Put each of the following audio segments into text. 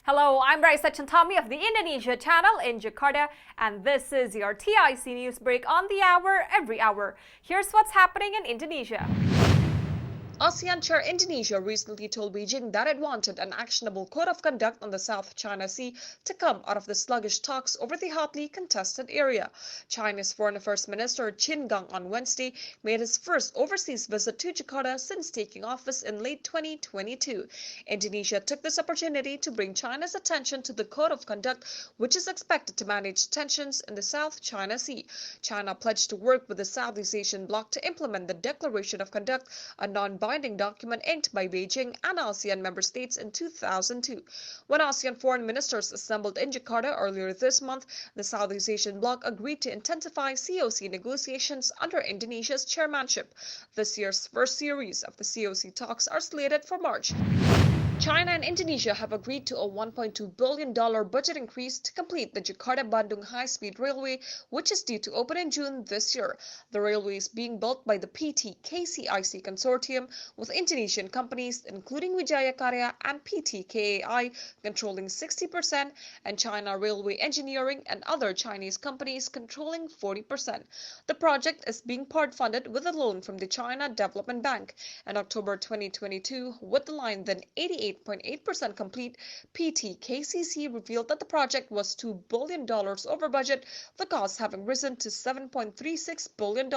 Hello, I'm Raisa Chantami of the Indonesia channel in Jakarta, and this is your TIC news break on the hour every hour. Here's what's happening in Indonesia. ASEAN Chair Indonesia recently told Beijing that it wanted an actionable code of conduct on the South China Sea to come out of the sluggish talks over the hotly contested area. China's Foreign Affairs Minister Qin Gang on Wednesday made his first overseas visit to Jakarta since taking office in late 2022. Indonesia took this opportunity to bring China's attention to the code of conduct, which is expected to manage tensions in the South China Sea. China pledged to work with the Southeast Asian bloc to implement the Declaration of Conduct, a non-binding document inked by Beijing and ASEAN member states in 2002. When ASEAN foreign ministers assembled in Jakarta earlier this month, the Southeast Asian bloc agreed to intensify COC negotiations under Indonesia's chairmanship. This year's first series of the COC talks are slated for March. China and Indonesia have agreed to a $1.2 billion budget increase to complete the Jakarta-Bandung high-speed railway, which is due to open in June this year. The railway is being built by the PT-KCIC consortium, with Indonesian companies including Wijaya Karya and PT-KAI controlling 60% and China Railway Engineering and other Chinese companies controlling 40%. The project is being part-funded with a loan from the China Development Bank. In October 2022, with the line then 88.8% complete, PT-KCC revealed that the project was $2 billion over budget, the cost having risen to $7.36 billion.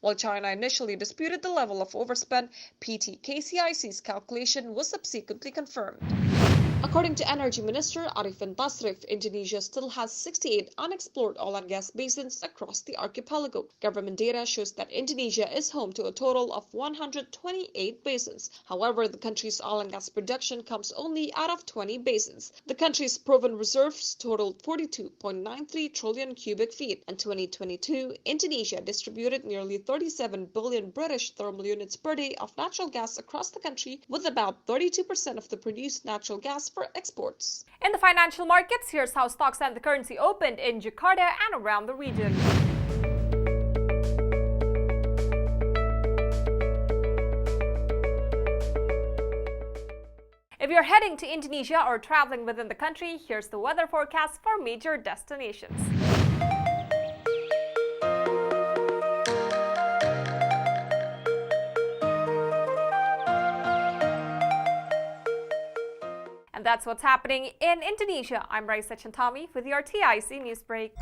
While China initially disputed the level of overspend, PT-KCIC's calculation was subsequently confirmed. According to Energy Minister Arifin Tasrif, Indonesia still has 68 unexplored oil and gas basins across the archipelago. Government data shows that Indonesia is home to a total of 128 basins. However, the country's oil and gas production comes only out of 20 basins. The country's proven reserves totaled 42.93 trillion cubic feet. In 2022, Indonesia distributed nearly 37 billion British thermal units per day of natural gas across the country, with about 32% of the produced natural gas for exports. In the financial markets, here's how stocks and the currency opened in Jakarta and around the region. If you're heading to Indonesia or traveling within the country, here's the weather forecast for major destinations. And that's what's happening in Indonesia. I'm Raisa Chantami with your TIC News Break.